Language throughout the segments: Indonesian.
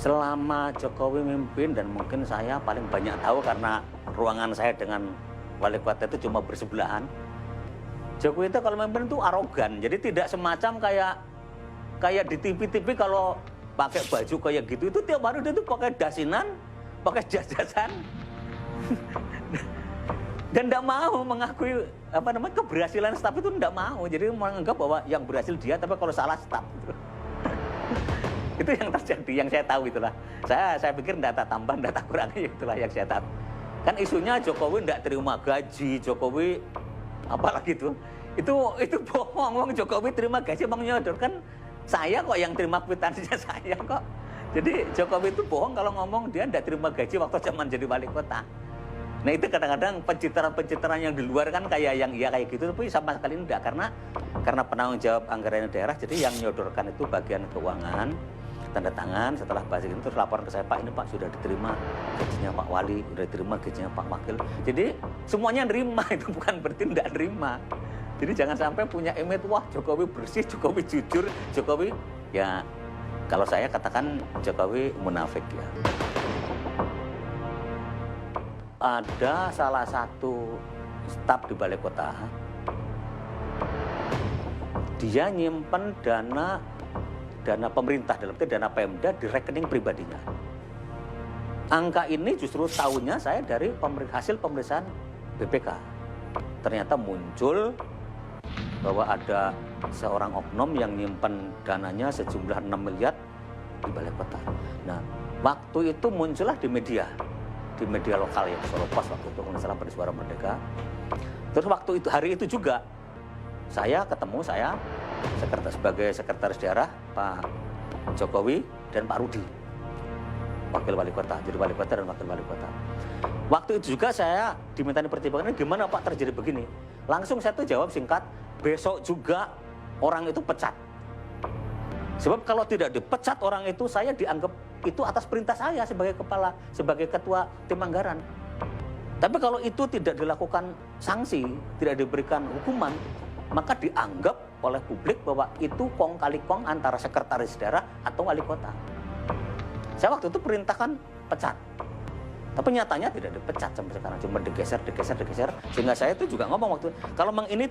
selama Jokowi mimpin, dan mungkin saya paling banyak tahu karena ruangan saya dengan wali kota itu cuma bersebelahan. Jokowi itu kalau mimpin itu arogan, jadi tidak semacam kayak di TV-TV kalau pakai baju kayak gitu, itu tiap hari dia tuh pakai dasinan, pakai jas-jasan. Dan tidak mau mengakui keberhasilan staf itu, tidak mau. Jadi menganggap bahwa yang berhasil dia, tapi kalau salah staf. Itu yang terjadi, yang saya tahu itulah. Saya pikir data tambah, data kurangnya itulah yang saya tahu. Kan isunya Jokowi tidak terima gaji, Jokowi apalagi itu bohong. Wong Jokowi terima gaji, Bang nyodor kan saya kok yang terima kwitansinya saya kok. Jadi Jokowi itu bohong kalau ngomong dia tidak terima gaji waktu zaman jadi wali kota. Nah itu kadang-kadang pencitraan-pencitraan yang di luar kan kayak yang iya kayak gitu, tapi sama sekali tidak, karena penanggung jawab anggaran daerah. Jadi yang nyodorkan itu bagian keuangan, tanda tangan, setelah bahas itu terus laporan ke saya, Pak ini Pak sudah diterima gajinya Pak Wali, sudah diterima gajinya Pak Wakil. Jadi semuanya nerima, itu bukan berarti tidak nerima. Jadi jangan sampai punya image, wah Jokowi bersih, Jokowi jujur, Jokowi ya kalau saya katakan Jokowi munafik ya. Ada salah satu staf di balai kota, dia nyimpen dana pemerintah, dalam arti dana Pemda di rekening pribadinya. Angka ini justru tahunya saya dari hasil pemeriksaan BPK. Ternyata muncul bahwa ada seorang oknum yang nyimpen dananya sejumlah 6 miliar di balai kota. Nah, waktu itu muncullah di media lokal ya, Solo Pos waktu itu, kalau salah, pada Suara Merdeka. Terus waktu itu, hari itu juga saya sebagai sekretaris daerah Pak Jokowi dan Pak Rudi, wakil wali kota, jadi wali kota dan wakil wali kota. Waktu itu juga saya dimintai pertimbangan, gimana Pak terjadi begini? Langsung saya tuh jawab singkat, besok juga orang itu pecat. Sebab kalau tidak dipecat orang itu, saya dianggap itu atas perintah saya sebagai ketua tim anggaran. Tapi kalau itu tidak dilakukan sanksi, tidak diberikan hukuman, maka dianggap oleh publik bahwa itu kong kali kong antara sekretaris daerah atau wali kota. Saya waktu itu perintahkan pecat. Tapi nyatanya tidak dipecat sampai sekarang, cuma digeser. Sehingga saya itu juga ngomong waktu, kalau memang ini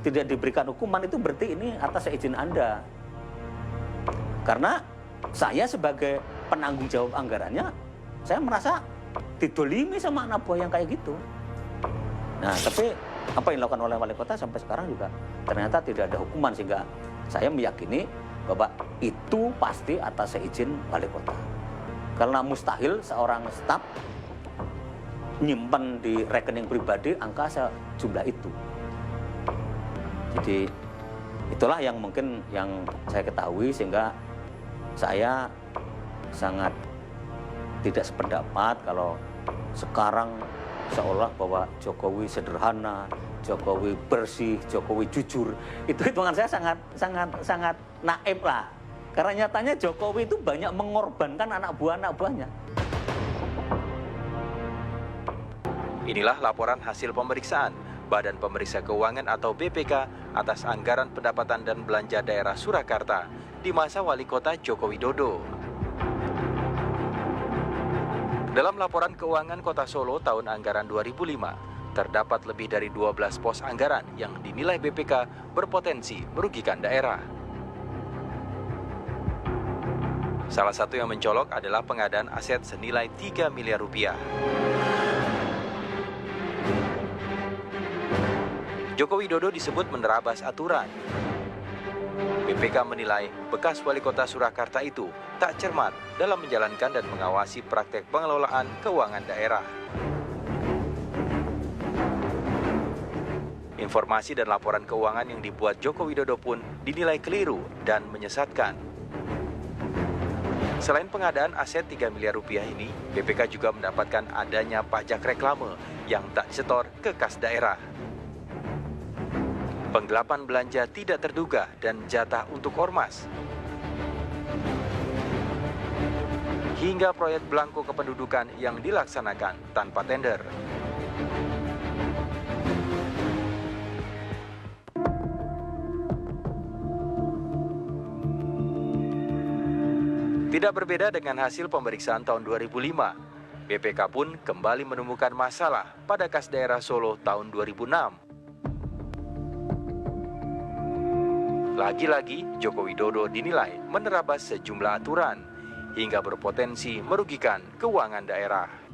tidak diberikan hukuman, itu berarti ini atas izin Anda. Karena saya sebagai penanggung jawab anggarannya, saya merasa didolimi sama anak buah yang kayak gitu. Nah, tapi apa yang dilakukan oleh wali kota sampai sekarang juga ternyata tidak ada hukuman, sehingga saya meyakini bahwa itu pasti atas izin wali kota. Karena mustahil seorang staf nyimpen di rekening pribadi angka sejumlah itu. Jadi itulah yang mungkin yang saya ketahui, sehingga saya sangat tidak sependapat kalau sekarang seolah bahwa Jokowi sederhana, Jokowi bersih, Jokowi jujur. Itu hitungan saya sangat naif lah. Karena nyatanya Jokowi itu banyak mengorbankan anak buahnya. Inilah laporan hasil pemeriksaan Badan Pemeriksa Keuangan atau BPK atas anggaran pendapatan dan belanja daerah Surakarta di masa Wali Kota Joko Widodo. Dalam laporan keuangan Kota Solo tahun anggaran 2005, terdapat lebih dari 12 pos anggaran yang dinilai BPK berpotensi merugikan daerah. Salah satu yang mencolok adalah pengadaan aset senilai 3 miliar rupiah. Joko Widodo disebut menerabas aturan. BPK menilai bekas wali kota Surakarta itu tak cermat dalam menjalankan dan mengawasi praktek pengelolaan keuangan daerah. Informasi dan laporan keuangan yang dibuat Joko Widodo pun dinilai keliru dan menyesatkan. Selain pengadaan aset 3 miliar rupiah ini, BPK juga mendapatkan adanya pajak reklame yang tak disetor ke kas daerah. Penggelapan belanja tidak terduga dan jatah untuk ormas. Hingga proyek belangko kependudukan yang dilaksanakan tanpa tender. Tidak berbeda dengan hasil pemeriksaan tahun 2005, BPK pun kembali menemukan masalah pada Kas Daerah Solo tahun 2006. Lagi-lagi, Joko Widodo dinilai menerabas sejumlah aturan hingga berpotensi merugikan keuangan daerah.